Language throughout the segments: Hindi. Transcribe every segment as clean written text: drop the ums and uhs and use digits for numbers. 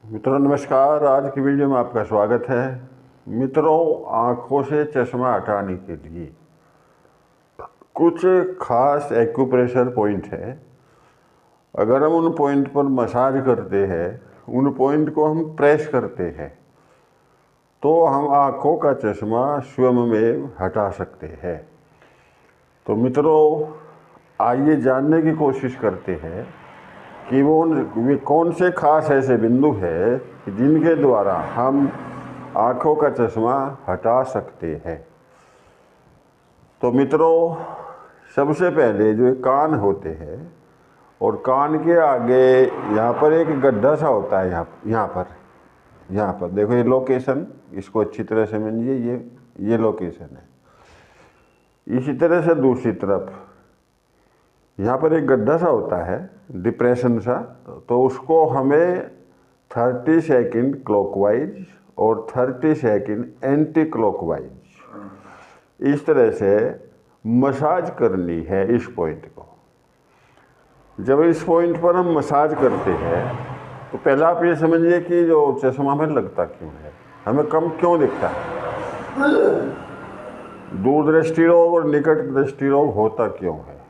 मित्रों नमस्कार। आज की वीडियो में आपका स्वागत है। मित्रों, आँखों से चश्मा हटाने के लिए कुछ खास एक्यूप्रेशर पॉइंट है। अगर हम उन पॉइंट पर मसाज करते हैं, उन पॉइंट को हम प्रेस करते हैं, तो हम आँखों का चश्मा स्वयं में हटा सकते हैं। तो मित्रों, आइए जानने की कोशिश करते हैं कि वे कौन से खास ऐसे बिंदु हैं जिनके द्वारा हम आँखों का चश्मा हटा सकते हैं। तो मित्रों, सबसे पहले जो कान होते हैं और कान के आगे यहाँ पर एक गड्ढा सा होता है। यहाँ पर देखो, ये लोकेशन, इसको अच्छी तरह से समझिए। ये लोकेशन है। इसी तरह से दूसरी तरफ यहाँ पर एक गड्ढा सा होता है, डिप्रेशन सा। तो उसको हमें 30 सेकंड क्लॉकवाइज और 30 सेकंड एंटी क्लॉकवाइज इस तरह से मसाज करनी है इस पॉइंट को। जब इस पॉइंट पर हम मसाज करते हैं तो पहला आप ये समझिए कि जो चश्मा हमें लगता क्यों है, हमें कम क्यों दिखता है। दूर दृष्टि रोग और निकट दृष्टि रोग होता क्यों है?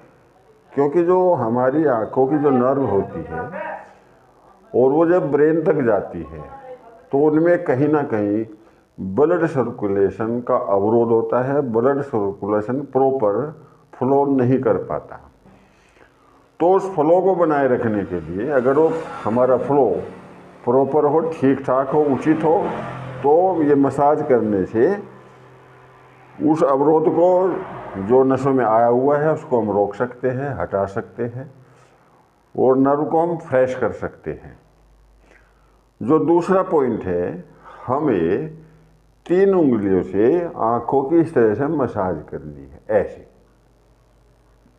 क्योंकि जो हमारी आँखों की जो नर्व होती है और वो जब ब्रेन तक जाती है तो उनमें कहीं ना कहीं ब्लड सर्कुलेशन का अवरोध होता है। ब्लड सर्कुलेशन प्रॉपर फ्लो नहीं कर पाता। तो उस फ्लो को बनाए रखने के लिए अगर वो हमारा फ्लो प्रॉपर हो, ठीक ठाक हो, उचित हो, तो ये मसाज करने से उस अवरोध को, जो नसों में आया हुआ है, उसको हम रोक सकते हैं, हटा सकते हैं और नर्व को हम फ्रेश कर सकते हैं। जो दूसरा पॉइंट है, हमें 3 उंगलियों से आँखों की इस तरह से मसाज करनी है, ऐसे,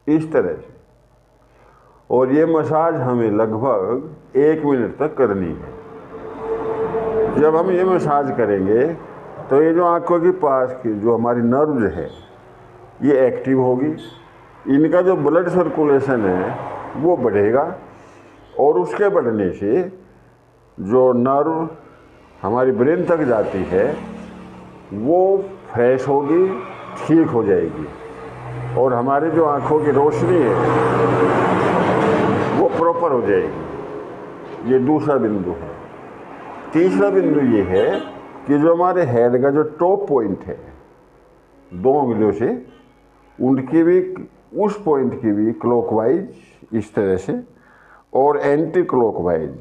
इस तरह से। और ये मसाज हमें लगभग 1 मिनट तक करनी है। जब हम ये मसाज करेंगे तो ये जो आँखों के पास की जो हमारी नर्व है, ये एक्टिव होगी। इनका जो ब्लड सर्कुलेशन है वो बढ़ेगा और उसके बढ़ने से जो नर्व हमारी ब्रेन तक जाती है वो फ्रेश होगी, ठीक हो जाएगी और हमारी जो आँखों की रोशनी है वो प्रॉपर हो जाएगी। ये दूसरा बिंदु है। तीसरा बिंदु ये है कि जो हमारे हेड का जो टॉप पॉइंट है, 2 उंगलियों से उनकी भी, उस पॉइंट की भी क्लॉकवाइज इस तरह से और एंटी क्लॉकवाइज